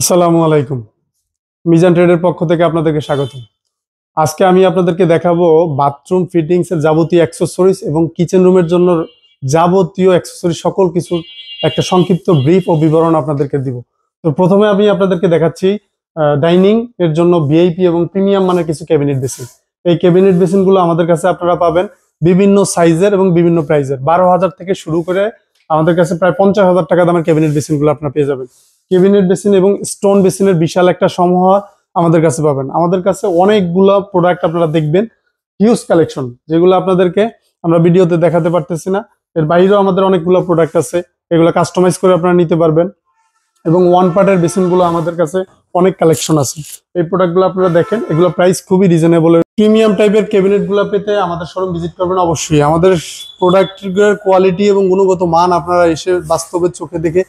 আসসালামু আলাইকুম। মিজান ট্রেডের পক্ষ থেকে আপনাদেরকে স্বাগত। আজকে আমি আপনাদেরকে দেখাবো বাথরুম ফিটিংস এর যাবতীয় অ্যাক্সেসরিজ এবং কিচেন রুমের জন্য যাবতীয় অ্যাক্সেসরিজ সকল কিছু একটা সংক্ষিপ্ত ব্রিফ ও বিবরণ আপনাদেরকে দিব। তো প্রথমে আমি আপনাদেরকে দেখাচ্ছি ডাইনিং এর জন্য ভিআইপি এবং প্রিমিয়াম মানের কিছু ক্যাবিনেট বেসিন। এই ক্যাবিনেট বেসিনগুলো আমাদের কাছে আপনারা পাবেন বিভিন্ন সাইজের এবং বিভিন্ন প্রাইজের। 12,000 থেকে শুরু করে আমাদের কাছে প্রায় 50,000 টাকা দামের ক্যাবিনেট বেসিনগুলো আপনারা পেয়ে যাবেন। ক্যাবিনেট বেসিন এবং স্টোন বেসিনের বিশাল একটা সমাহার আমাদের কাছে পাবেন। আমাদের কাছে অনেকগুলো প্রোডাক্ট আপনারা দেখবেন, হিউজ কালেকশন, যেগুলো আপনাদেরকে আমরা ভিডিওতে দেখাতে পারতেছি না। এর বাইরেও আমাদের অনেকগুলো প্রোডাক্ট আছে, এগুলো কাস্টমাইজ করে আপনারা নিতে পারবেন। এবং ওয়ান পার্টের বেসিনগুলো আমাদের কাছে অনেক কালেকশন আছে। এই প্রোডাক্টগুলো আপনারা দেখেন, এগুলো প্রাইস খুবই রিজনেবল। প্রিমিয়াম টাইপের ক্যাবিনেটগুলো পেতে আমাদের শোরুম ভিজিট করবেন অবশ্যই। আমাদের প্রোডাক্টের কোয়ালিটি এবং গুণগত মান আপনারা এসে বাস্তবে চোখে দেখে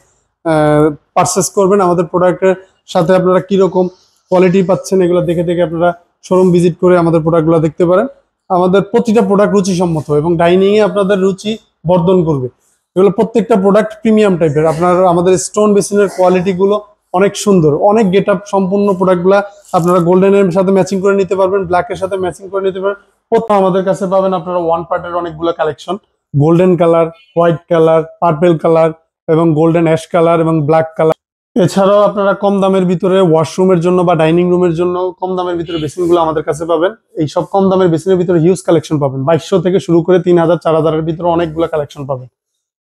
পারচেস করবেন। আমাদের প্রোডাক্টের সাথে আপনারা কিরকম কোয়ালিটি পাচ্ছেন এগুলো দেখে দেখে আপনারা শোরুম ভিজিট করে আমাদের প্রোডাক্টগুলো দেখতে পারেন। আমাদের প্রতিটা প্রোডাক্ট রুচিসম্মত এবং ডাইনিংয়ে আপনাদের রুচি বর্ধন করবে। এগুলো প্রত্যেকটা প্রোডাক্ট প্রিমিয়াম টাইপের। আপনার আমাদের স্টোন বেসিনের কোয়ালিটিগুলো অনেক সুন্দর, অনেক গেট আপ সম্পূর্ণ প্রোডাক্টগুলো আপনারা গোল্ডেনের সাথে ম্যাচিং করে নিতে পারবেন, ব্ল্যাকের সাথে ম্যাচিং করে নিতে পারবেন। প্রথম আমাদের কাছে পাবেন আপনারা ওয়ান পার্টের অনেকগুলো collection, golden colour, white colour, purple colour এবং গোল্ডেন অ্যাশ কালার এবং ব্ল্যাক কালার। এছাড়াও আপনারা কম দামের ভিতরে ওয়াশরুমের জন্য বা ডাইনিং রুমের জন্য কম দামের ভিতরে বেসিনগুলো আমাদের কাছে পাবেন। এই সব কম দামের বেসিনের ভিতরে হিউজ কালেকশন পাবেন, 2200 থেকে শুরু করে 3000 4000-এর ভিতরে অনেকগুলো কালেকশন পাবেন।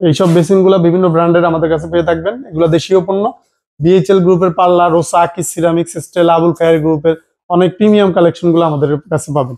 এইসব বেসিনগুলো বিভিন্ন ব্র্যান্ডের আমাদের কাছে পেয়ে থাকবেন। এগুলো দেশীয় পণ্য, বিএইচএল গ্রুপের, পাল্লা, রোসা, আকিস সিরামিক্স, স্টেলা, আবুল খায়ের গ্রুপের অনেক প্রিমিয়াম কালেকশনগুলো আমাদের কাছে পাবেন।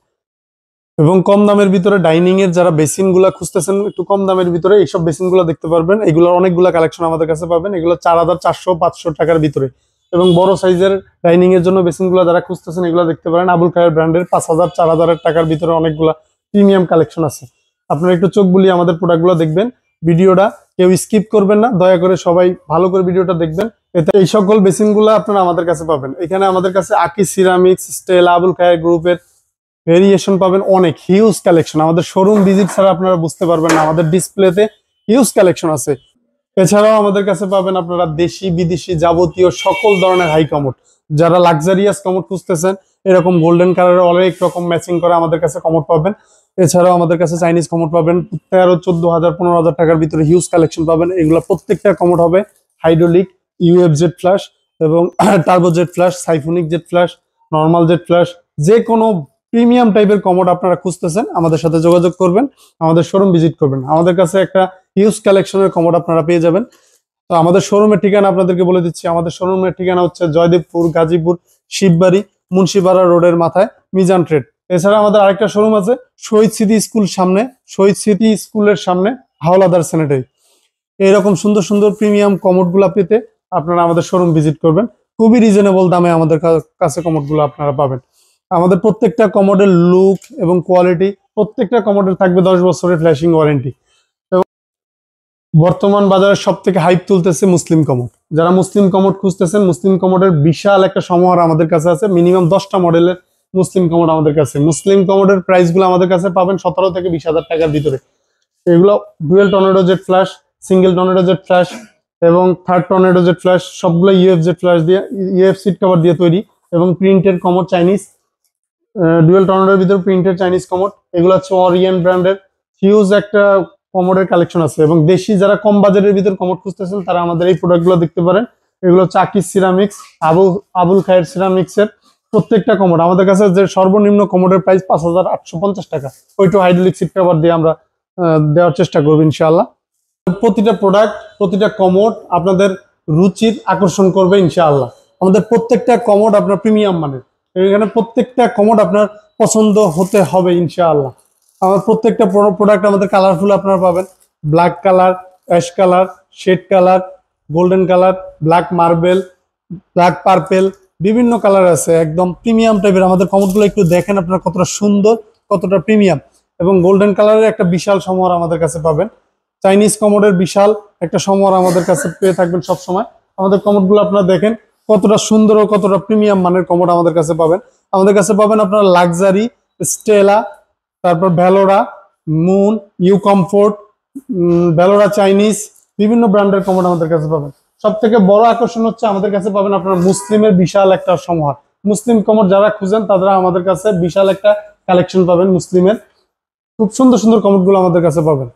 এবং কম দামের ভিতরে ডাইনিং এর যারা বেসিনগুলো খুঁজতেছেন একটু কম দামের ভিতরে, এইসব বেসিনগুলো দেখতে পারবেন। এগুলোর অনেকগুলো কালেকশন আমাদের কাছে পাবেন। এগুলো 4400-500 টাকার ভিতরে। এবং বড় সাইজের ডাইনিং এর জন্য বেসিনগুলো যারা খুঁজতেছেন এগুলো দেখতে পারেন। আবুল খায়ের ব্র্যান্ডের 5000-4000 টাকার ভিতরে অনেকগুলো প্রিমিয়াম কালেকশন আছে। আপনারা একটু চোখ বুলিয়ে আমাদের প্রোডাক্টগুলো দেখবেন। ভিডিওটা কেউ স্কিপ করবেন না, দয়া করে সবাই ভালো করে ভিডিওটা দেখবেন। এতে এই সকল বেসিনগুলো আপনারা আমাদের কাছে পাবেন। এখানে আমাদের কাছে আকিস সিরামিক্স, স্টেলা, আবুল খায়ের গ্রুপের ভেরিয়েশন পাবেন, অনেক হিউজ কালেকশন। আমাদের শোরুম ভিজিট ছাড়া আপনারা বুঝতে পারবেন না, আমাদের ডিসপ্লেতে হিউজ কালেকশন আছে। এছাড়াও আমাদের কাছে পাবেন আপনারা দেশি বিদেশি যাবতীয় সকল ধরনের হাই কমোড। যারা লাক্সারিয়াস কমোড খুঁজতেছেন, এরকম গোল্ডেন কালারের অনেক রকম ম্যাচিং করে আমাদের কাছে কমোড পাবেন। এছাড়াও আমাদের কাছে চাইনিজ কমোড পাবেন 13-14,000-15,000 টাকার ভিতরে হিউজ কালেকশন পাবেন। এগুলো প্রত্যেকটা কমোড হবে হাইড্রোলিক, ইউএফ জেট ফ্ল্যাশ এবং turbo jet flush, siphonic jet flush, normal jet flush. যে কোনো প্রিমিয়াম টাইপের কমোড আপনারা খুঁজতেছেন আমাদের সাথে যোগাযোগ করবেন, আমাদের শোরুম ভিজিট করবেন। আমাদের কাছে একটা হিউজ কালেকশনের কমোড আপনারা পেয়ে যাবেন। তো আমাদের শোরুমের ঠিকানা আপনাদেরকে বলে দিচ্ছি। আমাদের শোরুমের ঠিকানা হচ্ছে জয়দেবপুর, গাজীপুর, শিববাড়ি, মুন্সিপাড়া রোডের মাথায় মিজান ট্রেড। এছাড়া আমাদের আরেকটা শোরুম আছে শহীদ স্মৃতি স্কুল সামনে, শহীদ স্মৃতি স্কুলের সামনে হাওলাদার স্যানিটারি। এইরকম সুন্দর সুন্দর প্রিমিয়াম কমোডগুলো পেতে আপনারা আমাদের শোরুম ভিজিট করবেন। খুবই রিজনেবল দামে আমাদের কাছে কমোডগুলো আপনারা পাবেন। আমাদের প্রত্যেকটা কমোডের লুক এবং কোয়ালিটি, প্রত্যেকটা কমোডের থাকবে 10 বছরের ফ্ল্যাশিং ওয়ারেন্টি। এবং বর্তমান বাজারে সব থেকে হাইপ তুলতেছে মুসলিম কমোড। যারা মুসলিম কমোড খুঁজতেছেন, মুসলিম কমোডের বিশাল একটা সমাহার আমাদের কাছে আছে। মিনিমাম 10টা মডেলের মুসলিম কমোড আমাদের কাছে। মুসলিম কমোডের প্রাইসগুলো আমাদের কাছে পাবেন 17 থেকে 20,000 টাকার ভিতরে। এগুলো dual tornado jet flash, single tornado jet flush এবং থার্ড টর্নেডো জেট ফ্ল্যাশ, সবগুলো ইউএফ জেট ফ্ল্যাশ দিয়ে, ইউএফ সিট কভার দিয়ে তৈরি। এবং প্রিন্টের কমোড চাইনিজ, ডুয়েল টর্নেডোর ভিতরে প্রিন্টেড চাইনিজ কমোড। এগুলো হচ্ছে ওরিয়েন্ট ব্র্যান্ডের হিউজ একটা কমোডের কালেকশন আছে। এবং দেশি যারা কম বাজেটের ভিতর কমোড খুঁজতেছেন তারা আমাদের এই প্রোডাক্টগুলো দেখতে পারেন। এগুলো হচ্ছে আকিস সিরামিক্স, আবুল খায়ের সিরামিক্সের প্রত্যেকটা কমোড। আমাদের কাছে যে সর্বনিম্ন কমোডের প্রাইস 5,850 টাকা। ওইটু হাইড্রোলিক সিট কভার দিয়ে আমরা দেওয়ার চেষ্টা করবো ইনশাআল্লাহ। প্রতিটা প্রোডাক্ট, প্রতিটা কমোড আপনাদের রুচির আকর্ষণ করবে ইনশাআল্লাহ। আমাদের প্রত্যেকটা কমোড আপনার প্রিমিয়াম মানের। এখানে প্রত্যেকটা কমোড আপনার পছন্দ হতে হবে ইনশাআল্লাহ। আমার প্রত্যেকটা প্রোডাক্ট আমাদের কালারফুল আপনারা পাবেন। Black colour, ash colour, shade colour, golden colour, black marble, black purple, বিভিন্ন কালার আছে। একদম প্রিমিয়াম টাইপের আমাদের কমোডগুলো একটু দেখেন আপনারা কতটা সুন্দর, কতটা প্রিমিয়াম। এবং গোল্ডেন কালারের একটা বিশাল সমাহার আমাদের কাছে পাবেন। চাইনিজ কমোডের বিশাল একটা সমাহার আমাদের কাছে পেয়ে থাকবেন সব সময়। আমাদের কমোডগুলো আপনারা দেখেন কতটা সুন্দর ও কতটা প্রিমিয়াম মানের কমোড আমাদের কাছে পাবেন। আমাদের কাছে পাবেন আপনারা লাক্সারি, স্টেলা, তারপর ভ্যালোরা, মুন, ইউ কমফোর্ট, ভ্যালোরা চাইনিজ, বিভিন্ন ব্র্যান্ডের কমোড আমাদের কাছে পাবেন। সব থেকে বড় আকর্ষণ হচ্ছে আমাদের কাছে পাবেন আপনারা মুসলিমের বিশাল একটা সমাহার। মুসলিম কমোড যারা খুঁজেন তারা আমাদের কাছে বিশাল একটা কালেকশন পাবেন মুসলিমের। খুব সুন্দর সুন্দর কমোডগুলো আমাদের কাছে পাবেন।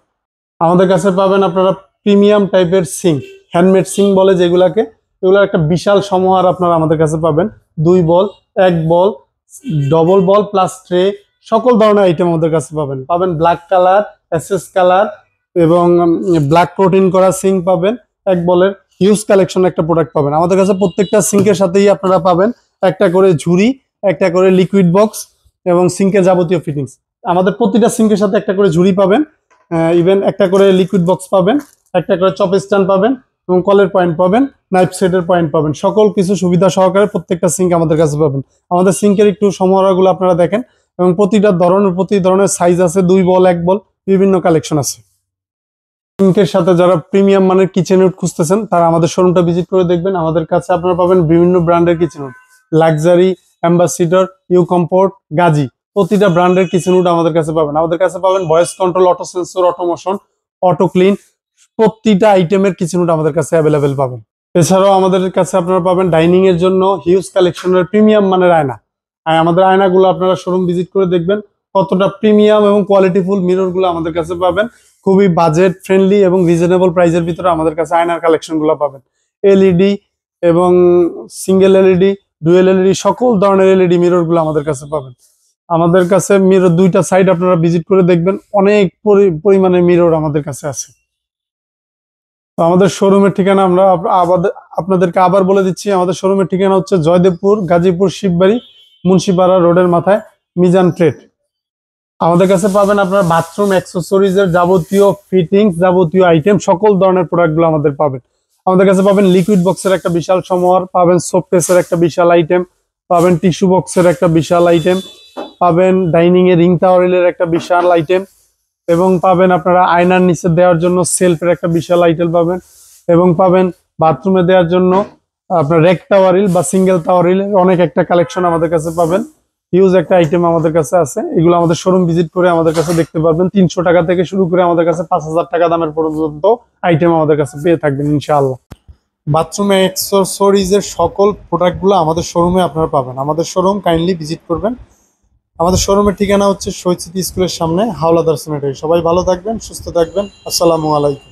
আমাদের কাছে পাবেন আপনারা প্রিমিয়াম টাইপের সিঙ্ক, হ্যান্ডমেড সিঙ্ক বলে যেগুলাকে, এগুলোর একটা বিশাল সমাহার আপনারা আমাদের কাছে পাবেন। 2 বল, 1 বল, ডবল বল প্লাস ট্রে, সকল ধরনের আইটেম আমাদের কাছে পাবেন। পাবেন ব্ল্যাক কালার, এসএস কালার এবং ব্ল্যাক প্রোটিন করা সিঙ্ক পাবেন। 1 বলের হিউজ কালেকশন একটা প্রোডাক্ট পাবেন। আমাদের কাছে প্রত্যেকটা সিঙ্কের সাথেই আপনারা পাবেন একটা করে ঝুড়ি, একটা করে লিকুইড বক্স এবং সিঙ্কের যাবতীয় ফিটিংস। আমাদের প্রতিটা সিঙ্কের সাথে একটা করে ঝুড়ি পাবেন, ইভেন একটা করে লিকুইড বক্স পাবেন, একটা করে চপ স্ট্যান্ড পাবেন এবং কলের পয়েন্ট পাবেন, নাইফ সেটের পয়েন্ট পাবেন। সকল কিছু সুবিধা সহকারে প্রত্যেকটা সিঙ্ক আমাদের কাছে পাবেন। আমাদের সিঙ্কের একটু সমাহারগুলো আপনারা দেখেন এবং প্রতি ধরনের সাইজ আছে, 2 বল, 1 বল, বিভিন্ন কালেকশন আছে। সিঙ্কের সাথে যারা প্রিমিয়াম মানের কিচেন উড খুঁজতেছেন তারা আমাদের শোরুমটা ভিজিট করে দেখবেন। আমাদের কাছে আপনারা পাবেন বিভিন্ন ব্র্যান্ডের Kitchen Wood, Luxury, Ambassador, U Comfort, Gazi, প্রতিটা ব্র্যান্ডের কিচেন উড আমাদের কাছে পাবেন। আমাদের কাছে পাবেন voice control, auto sensor, automation, auto clean, প্রতিটা আইটেমের কিচেন উড আমাদের কাছে অ্যাভেলেবেল পাবেন। এছাড়াও আমাদের কাছে আপনারা পাবেন ডাইনিং এর জন্য হিউজ কালেকশনের প্রিমিয়াম মানের আয়না। আর আমাদের আয়নাগুলো আপনারা শোরুম ভিজিট করে দেখবেন কতটা প্রিমিয়াম এবং কোয়ালিটিফুল মিররগুলো আমাদের কাছে পাবেন। খুবই বাজেট ফ্রেন্ডলি এবং রিজনেবল প্রাইসের ভিতরে আমাদের কাছে আয়নার কালেকশনগুলো পাবেন। এলইডি এবং সিঙ্গেল এলইডি, ডুয়েল এলইডি, সকল ধরনের এলইডি মিররগুলো আমাদের কাছে পাবেন। আমাদের কাছে মিরর 2টা সাইড আপনারা ভিজিট করে দেখবেন, অনেক পরিমাণে মিরর আমাদের কাছে আছে। তো আমাদের শোরুমের ঠিকানা আমরা আপনাদেরকে আবার বলে দিচ্ছি। আমাদের শোরুমের ঠিকানা হচ্ছে জয়দেবপুর, গাজীপুর, শিববাড়ি, মুন্সিপাড়া রোডের মাথায় মিজান ট্রেড। আমাদের কাছে পাবেন আপনার বাথরুম অ্যাক্সেসরিজের যাবতীয় ফিটিংস, যাবতীয় আইটেম, সকল ধরনের প্রোডাক্টগুলো আমাদের পাবেন। আমাদের কাছে পাবেন লিকুইড বক্সের একটা বিশাল সমাহার, পাবেন সোপ কেসের একটা বিশাল আইটেম, পাবেন টিস্যু বক্সের একটা বিশাল আইটেম, পাবেন ডাইনিং এ রিং টাওয়ারের একটা বিশাল আইটেম এবং পাবেন আপনারা আয়নার নিচে দেওয়ার জন্য সেলফের একটা বিশাল আইটেম পাবেন এবং পাবেন বাথরুমে দেওয়ার জন্য আপনার রেক টাওয়ারিল বা সিঙ্গেল টাওয়ারিলের অনেক একটা কালেকশন আমাদের কাছে পাবেন। হিউজ একটা আইটেম আমাদের কাছে আছে। এগুলো আমাদের শোরুম ভিজিট করে আমাদের কাছে দেখতে পারবেন। 300 টাকা থেকে শুরু করে আমাদের কাছে 5000 টাকা দামের পর্যন্ত আইটেম আমাদের কাছে পেয়ে থাকবেন ইনশাআল্লাহ। বাথরুমে অ্যাক্সেসরিজের সকল প্রোডাক্টগুলো আমাদের শোরুমে আপনারা পাবেন। আমাদের শোরুম কাইন্ডলি ভিজিট করবেন। আমাদের শোরুমের ঠিকানা হচ্ছে শহীদ স্মৃতি স্কুলের সামনে, হাওলাদার সিমেন্টারি। সবাই ভালো থাকবেন, সুস্থ থাকবেন। আসসালামু আলাইকুম।